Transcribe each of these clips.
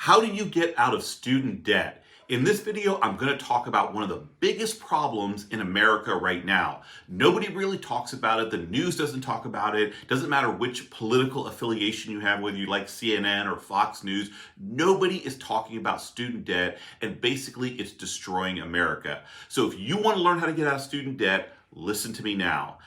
How do you get out of student debt? In this video, I'm going to talk about one of the biggest problems in America right now. Nobody really talks about it. The news doesn't talk about it. Doesn't matter which political affiliation you have, whether you like CNN or Fox News. Nobody is talking about student debt, and basically it's destroying America. So if you want to learn how to get out of student debt, listen to me now.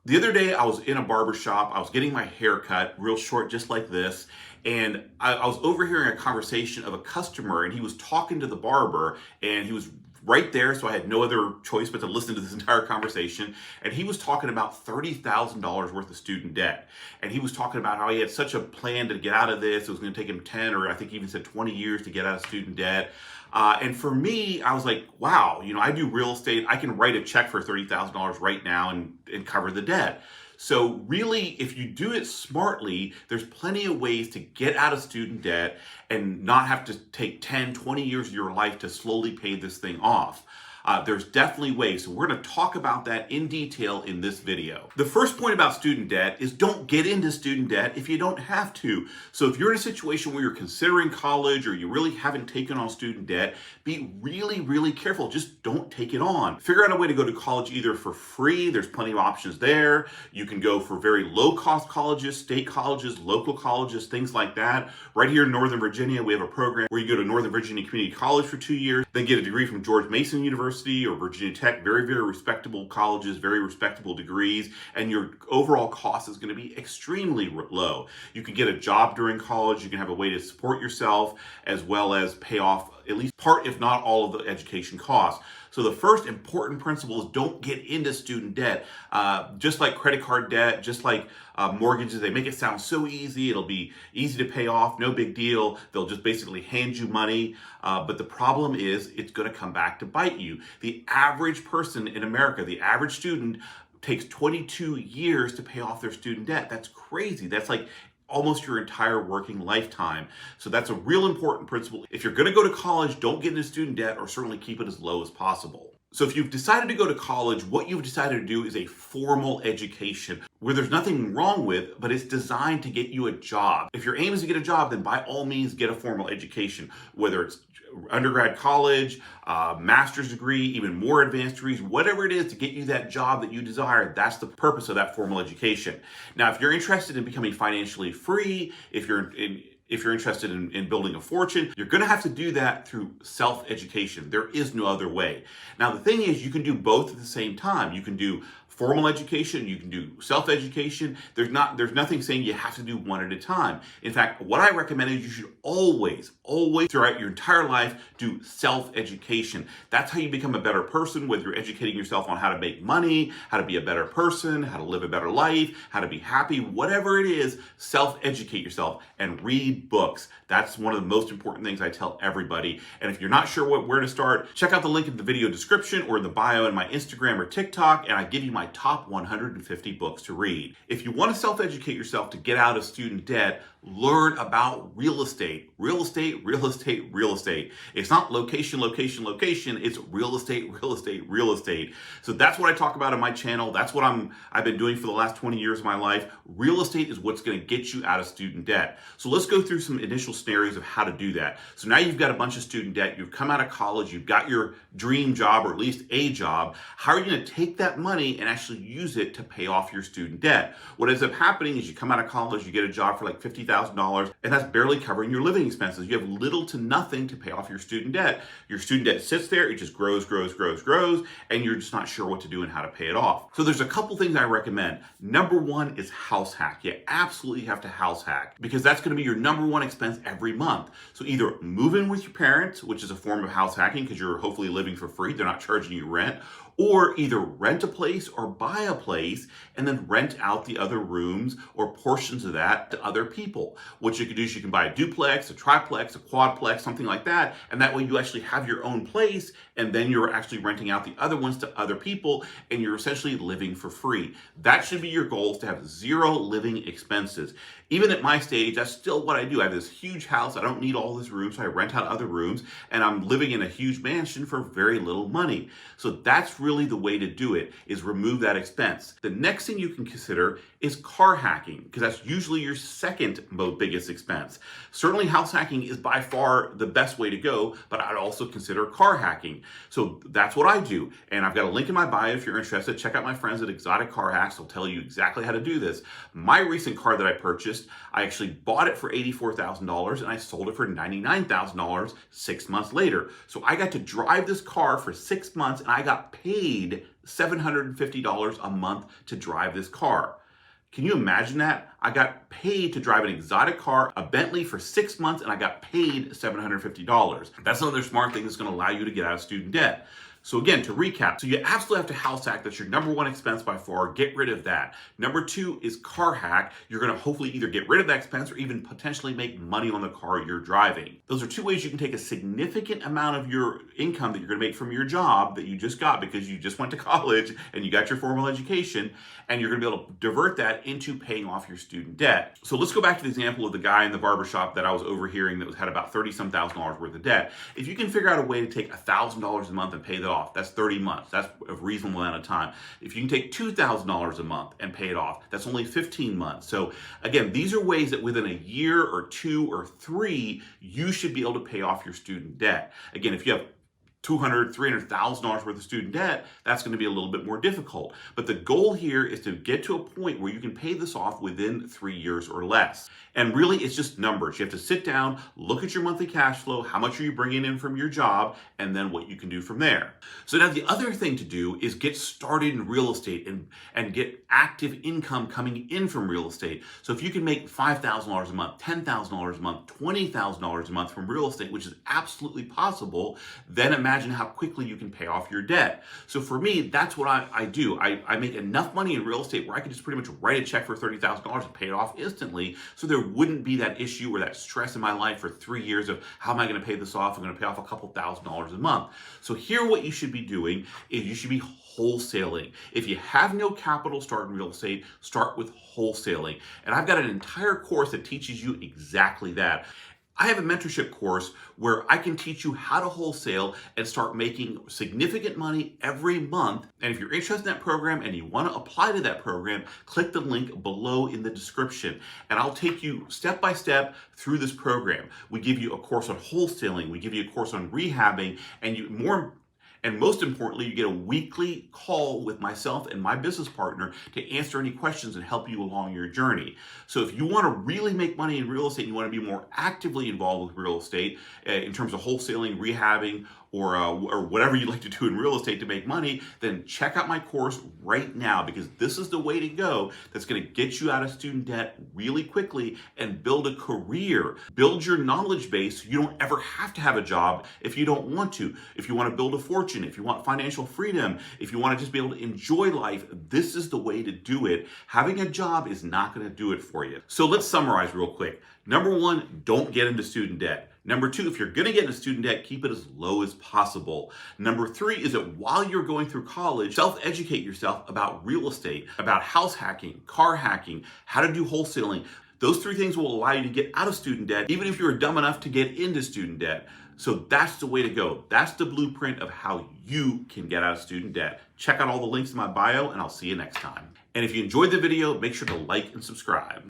The other day, I was in a barber shop. I was getting my hair cut, real short, just like this. And I was overhearing a conversation of a customer, and he was talking to the barber, and he was right there, so I had no other choice but to listen to this entire conversation. And he was talking about $30,000 worth of student debt. And he was talking about how he had such a plan to get out of this. It was going to take him 10 or I think he even said 20 years to get out of student debt. And for me, I was like, wow, I do real estate. I can write a check for $30,000 right now and cover the debt. So really, if you do it smartly, there's plenty of ways to get out of student debt and not have to take 10, 20 years of your life to slowly pay this thing off. There's definitely ways. So we're going to talk about that in detail in this video. The first point about student debt is don't get into student debt if you don't have to. So if you're in a situation where you're considering college or you really haven't taken on student debt, be really, really careful. Just don't take it on. Figure out a way to go to college either for free. There's plenty of options there. You can go for very low cost colleges, state colleges, local colleges, things like that. Right here in Northern Virginia, we have a program where you go to Northern Virginia Community College for 2 years, then get a degree from George Mason University or Virginia Tech, very, very respectable colleges, very respectable degrees, and your overall cost is going to be extremely low. You can get a job during college, you can have a way to support yourself, as well as pay off at least part, if not all, of the education costs. So the first important principle is don't get into student debt. Just like credit card debt, just like mortgages, they make it sound so easy. It'll be easy to pay off, no big deal. They'll just basically hand you money. But the problem is it's going to come back to bite you. The average person in America, the average student, takes 22 years to pay off their student debt. That's crazy. That's like almost your entire working lifetime. So that's a real important principle. If you're going to go to college, don't get into student debt, or certainly keep it as low as possible. So if you've decided to go to college, what you've decided to do is a formal education where there's nothing wrong with, but it's designed to get you a job. If your aim is to get a job, then by all means get a formal education, whether it's undergrad college, master's degree, even more advanced degrees, whatever it is to get you that job that you desire. That's the purpose of that formal education. Now, if you're interested in becoming financially free, if you're interested in building a fortune, you're going to have to do that through self-education. There is no other way. Now, the thing is, you can do both at the same time. You can do formal education, you can do self-education. There's nothing saying you have to do one at a time. In fact, what I recommend is you should always throughout your entire life do self-education. That's how you become a better person, whether you're educating yourself on how to make money, how to be a better person, how to live a better life, how to be happy, whatever it is, self-educate yourself and read books. That's one of the most important things I tell everybody. And if you're not sure where to start, check out the link in the video description or in the bio in my Instagram or TikTok, and I give you my top 150 books to read. If you want to self-educate yourself to get out of student debt, learn about real estate. Real estate, real estate, real estate. It's not location, location, location. It's real estate, real estate, real estate. So that's what I talk about on my channel. That's what I've been doing for the last 20 years of my life. Real estate is what's going to get you out of student debt. So let's go through some initial scenarios of how to do that. So now you've got a bunch of student debt. You've come out of college. You've got your dream job, or at least a job. How are you going to take that money and actually use it to pay off your student debt? What ends up happening is you come out of college, you get a job for like $50,000, and that's barely covering your living expenses. You have little to nothing to pay off your student debt. Your student debt sits there, it just grows, and you're just not sure what to do and how to pay it off. So there's a couple things I recommend. Number one is house hack. You absolutely have to house hack, because that's going to be your number one expense every month. So either move in with your parents, which is a form of house hacking because you're hopefully living for free, they're not charging you rent, or either rent a place or buy a place and then rent out the other rooms or portions of that to other people. What you can do is you can buy a duplex, a triplex, a quadplex, something like that, and that way you actually have your own place, and then you're actually renting out the other ones to other people, and you're essentially living for free. That should be your goal, is to have zero living expenses. Even at my stage, that's still what I do. I have this huge house. I don't need all this room, so I rent out other rooms, and I'm living in a huge mansion for very little money. So that's really the way to do it, is remove that expense. The next thing you can consider is car hacking, because that's usually your second most biggest expense. Certainly house hacking is by far the best way to go, but I'd also consider car hacking. So that's what I do. And I've got a link in my bio if you're interested. Check out my friends at Exotic Car Hacks. They'll tell you exactly how to do this. My recent car that I purchased, I actually bought it for $84,000 and I sold it for $99,000 6 months later. So I got to drive this car for 6 months and I got paid $750 a month to drive this car. Can you imagine that? I got paid to drive an exotic car, a Bentley, for 6 months, and I got paid $750. That's another smart thing that's going to allow you to get out of student debt. So again, to recap, so you absolutely have to house hack. That's your number one expense by far. Get rid of that. Number two is car hack. You're going to hopefully either get rid of that expense or even potentially make money on the car you're driving. Those are two ways you can take a significant amount of your income that you're going to make from your job that you just got because you just went to college and you got your formal education, and you're going to be able to divert that into paying off your student debt. So let's go back to the example of the guy in the barbershop that I was overhearing that had about $30-some thousand worth of debt. If you can figure out a way to take $1,000 a month and pay that off, that's 30 months. That's a reasonable amount of time. If you can take $2,000 a month and pay it off, that's only 15 months. So again, these are ways that within a year or 2 or 3, you should be able to pay off your student debt. Again, if you have $200,000, $300,000 worth of student debt, that's going to be a little bit more difficult. But the goal here is to get to a point where you can pay this off within 3 years or less. And really, it's just numbers. You have to sit down, look at your monthly cash flow, how much are you bringing in from your job, and then what you can do from there. So now the other thing to do is get started in real estate and get active income coming in from real estate. So if you can make $5,000 a month, $10,000 a month, $20,000 a month from real estate, which is absolutely possible, then imagine how quickly you can pay off your debt. So for me, that's what I do. I make enough money in real estate where I can just pretty much write a check for $30,000 and pay it off instantly. So there wouldn't be that issue or that stress in my life for 3 years of how am I going to pay this off? I'm going to pay off a couple $1,000s a month. So here what you should be doing is you should be wholesaling. If you have no capital start in real estate, start with wholesaling. And I've got an entire course that teaches you exactly that. I have a mentorship course where I can teach you how to wholesale and start making significant money every month. And if you're interested in that program and you want to apply to that program, click the link below in the description and I'll take you step by step through this program. We give you a course on wholesaling, we give you a course on rehabbing, and most importantly, you get a weekly call with myself and my business partner to answer any questions and help you along your journey. So if you want to really make money in real estate, you want to be more actively involved with real estate in terms of wholesaling, rehabbing, or whatever you like to do in real estate to make money, then check out my course right now, because this is the way to go that's going to get you out of student debt really quickly and build a career. Build your knowledge base so you don't ever have to have a job if you don't want to. If you want to build a fortune, if you want financial freedom, if you want to just be able to enjoy life, this is the way to do it. Having a job is not going to do it for you. So let's summarize real quick. Number one, don't get into student debt. Number two, if you're going to get into student debt, keep it as low as possible. Number three is that while you're going through college, self-educate yourself about real estate, about house hacking, car hacking, how to do wholesaling. Those 3 things will allow you to get out of student debt, even if you're dumb enough to get into student debt. So that's the way to go. That's the blueprint of how you can get out of student debt. Check out all the links in my bio, and I'll see you next time. And if you enjoyed the video, make sure to like and subscribe.